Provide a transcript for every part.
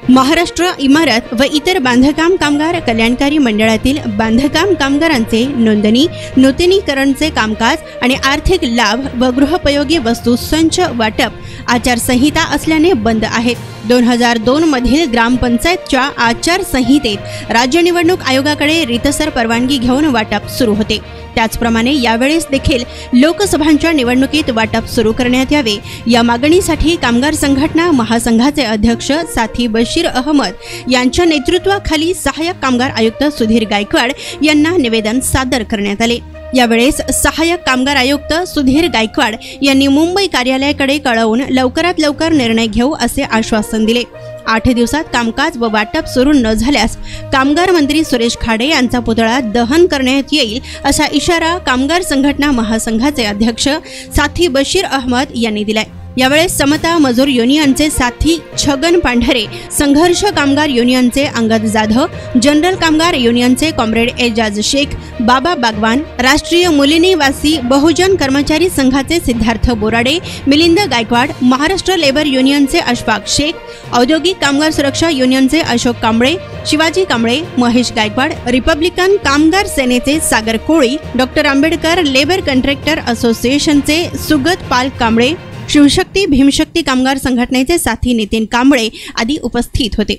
महाराष्ट्र इमारत व इतर बांधकाम कामगार कल्याणकारी मंडळातील बांधकाम कामगारांचे नोंदणी, नूतनीकरणचे कामकाज आणि आर्थिक लाभ व गृहोपयोगी वस्तू संच वाटप आचारसंहिता असल्याने बंद आहेत। 2002 मधील ग्रामपंचायतच्या आचारसंहितेत राज्य निवडणूक आयोगाकडे रीतसर परवानगी घेऊन वाटप सुरू होते। त्याचप्रमाणे यावेळेस देखील लोकसभांच्या निवडणुकीत वाटप सुरू करण्यात यावे या मागणीसाठी कामगार संघटना महासंघाचे अध्यक्ष साथी बशीर अहमद यांच्या नेतृत्वाखाली सहाय्यक कामगार आयुक्त सुधीर गायकवाड यांना निवेदन सादर करण्यात आले। यावेळेस सहाय्यक कामगार आयुक्त सुधीर गायकवाड यांनी मुंबई कार्यालयाकडे कळवून लवकरात लवकर निर्णय घेऊ असे आश्वासन दिले। 8 दिवसात कामकाज व वाटप सुरू न झाल्यास कामगार मंत्री सुरेश खाडे यांचा पुतळा दहन करण्यात येईल असा इशारा कामगार संघटना महासंघाचे अध्यक्ष साथी बशीर अहमद यांनी दिलाय। यावेळेस समता मजूर युनियनचे साथी छगन पांढरे, संघर्ष कामगार युनियनचे अंगद जाधव, जनरल कामगार युनियनचे कॉम्रेड एजाज शेख, बाबा बागवान, राष्ट्रीय मुलीनिवासी बहुजन कर्मचारी संघाचे सिद्धार्थ बोराडे, मिलिंद गायकवाड, महाराष्ट्र लेबर युनियनचे अशफाक शेख, औद्योगिक कामगार सुरक्षा युनियनचे अशोक कांबळे, शिवाजी कांबळे, महेश गायकवाड, रिपब्लिकन कामगार सेनेचे सागर कोळी, डॉक्टर आंबेडकर लेबर कॉन्ट्रॅक्टर असोसिएशनचे सुगत पाल कांबळे, शिवशक्ती भीमशक्ती कामगार संघटनेचे साथी नितीन कांबळे आदी उपस्थित होते।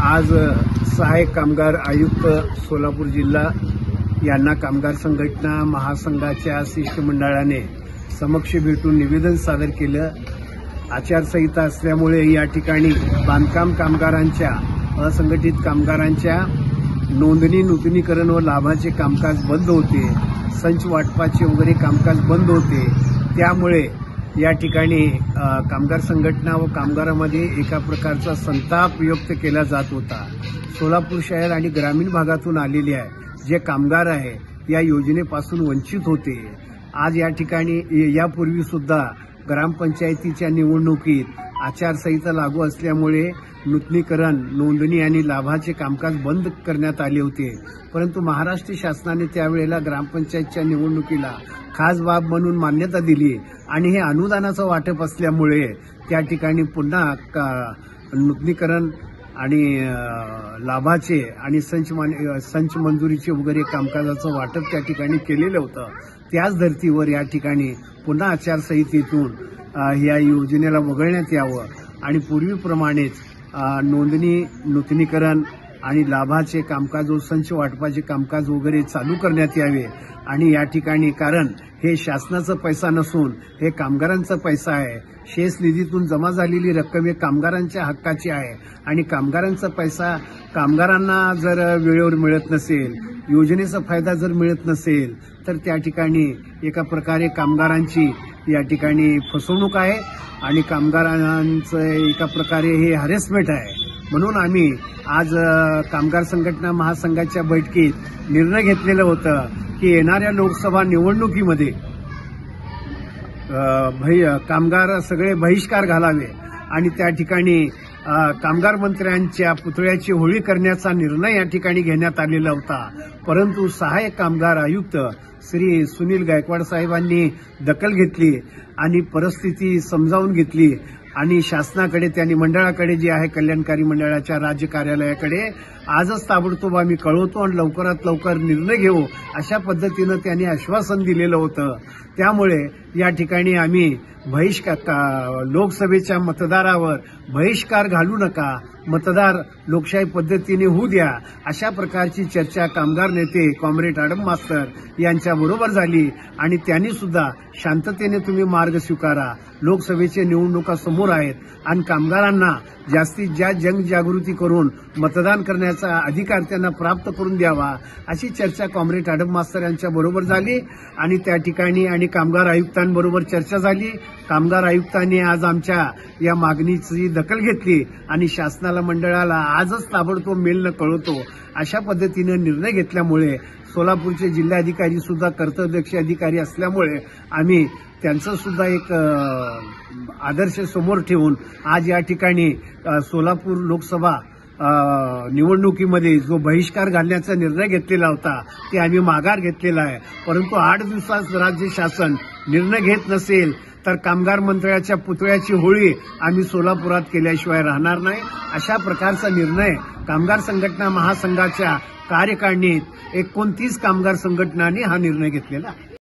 आज सहाय्यक कामगार आयुक्त सोलापूर जिल्हा यांना कामगार संघटना महासंघाच्या शिष्टमंडळाने समक्ष भेटून निवेदन सादर केलं। आचारसंहिता असल्यामुळे या ठिकाणी बांधकाम कामगारांच्या, असंघटित कामगारांच्या नोंदणी, नूतनीकरण व लाभाचे कामकाज बंद होते, संच वाटपाचे वगैरे कामकाज बंद होते। त्यामुळे या ठिकाणी कामगार संघटना व कामगारांमध्ये एका प्रकारचा संताप व्यक्त केला जात होता। सोलापूर शहर आणि ग्रामीण भागातून आलेले आहे जे कामगार आहे या योजनेपासून वंचित होते। आज या ठिकाणी यापूर्वी सुद्धा ग्रामपंचायतीच्या निवडणुकीत आचारसंहिता लागू असल्यामुळे नूतनीकरण, नोंदणी आणि लाभाचे कामकाज बंद करण्यात आले होते, परंतु महाराष्ट्र शासनाने त्यावेळेला ग्रामपंचायतच्या निवडणुकीला खास बाब म्हणून मान्यता दिली आणि हे अनुदानाचं वाटप असल्यामुळे त्या ठिकाणी पुन्हा नूतनीकरण आणि लाभाचे आणि संच मंजुरीचे वगैरे कामकाजाचं वाटप त्या ठिकाणी केलेलं होतं। त्याच धर्तीवर या ठिकाणी पुन्हा आचारसंहितेतून या योजनेला वगळण्यात यावं आणि पूर्वीप्रमाणेच नोंदणी, नूतनीकरण आणि लाभाचे कामकाज व संच वाटपाचे कामकाज वगैरे चालू करण्यात यावे। आणि या ठिकाणी कारण हे शासनाचा पैसा नसून हे कामगारांचा पैसा आहे। शेष निधीतून जमा झालेली रक्कम हे कामगारांच्या हक्काची आहे आणि कामगारांचा पैसा कामगारांना जर वेळेवर मिळत नसेल, योजनेचा फायदा जर मिळत नसेल तर त्या ठिकाणी एका प्रकारे कामगारांची या ठिकाणी फसवणूक आहे आणि कामगारांचं एका प्रकारे हे हॅरेसमेंट आहे। म्हणून आम्ही आज कामगार संघटना महासंघाच्या बैठकीत निर्णय घेतलेलं होतं की येणाऱ्या लोकसभा निवडणुकीमध्ये कामगार सगळे बहिष्कार घालावे आणि त्या ठिकाणी कामगार मंत्र्यांच्या पुतळ्याची होळी करण्याचा निर्णय या ठिकाणी घेण्यात आलेला होता। परंतु सहाय्यक कामगार आयुक्त श्री सुनील गायकवाड साहेबांनी दखल घेतली आणि परिस्थिती समजावून घेतली आणि शासनाकडे, त्यांनी मंडळाकडे जे आहे कल्याणकारी मंडळाच्या राज्य कार्यालयाकडे आजच ताबडतोब आम्ही कळवतो आणि लवकरात लवकर निर्णय घेऊ अशा पद्धतीनं त्यांनी आश्वासन दिलेलं होतं। त्यामुळे या ठिकाणी आम्ही लोकसभेच्या मतदारावर बहिष्कार घालू नका, मतदार लोकशाही पद्धतीने होऊ द्या अशा प्रकारची चर्चा कामगार नेते कॉम्रेड आडम मास्तर यांच्या बरोबर झाली आणि त्यांनी सुद्धा शांततेने तुम्ही मार्ग स्वीकारा, लोकसभेच्या निवडणुका समोर आहेत आणि कामगारांना जास्तीत जास्त जनजागृती करून मतदान करण्याचा अधिकार त्यांना प्राप्त करून द्यावा अशी चर्चा कॉम्रेड आडम मास्तर यांच्या बरोबर झाली आणि त्या ठिकाणी आणि कामगार आयुक्तांबरोबर चर्चा झाली। कामगार आयुक्तांनी आज आमच्या या मागणीची दखल घेतली आणि शासनाला, मंडळाला आजच ताबडतोब मेलनं कळवतो अशा पद्धतीने निर्णय घेतल्यामुळे सोलापूरचे जिल्हाधिकारी सुद्धा कर्तव्यदक्ष अधिकारी असल्यामुळे आम्ही त्यांचं सुद्धा एक आदर्श समोर ठेवून आज या ठिकाणी सोलापूर लोकसभा निवडणुकीमध्ये जो बहिष्कार घालण्याचा निर्णय घेतलेला होता ते आम्ही माघार घेतलेला आहे। परंतु 8 दिवसात राज्य शासन निर्णय घेत नसेल तर कामगार मंत्र्याच्या पुतळ्याची होळी आम्ही सोलापुरात केल्याशिवाय राहणार नाही, अशा प्रकारचा निर्णय कामगार संघटना महासंघाच्या कार्यकारिणीत 29 कामगार संघटनांनी हा निर्णय घेतलेला आहे.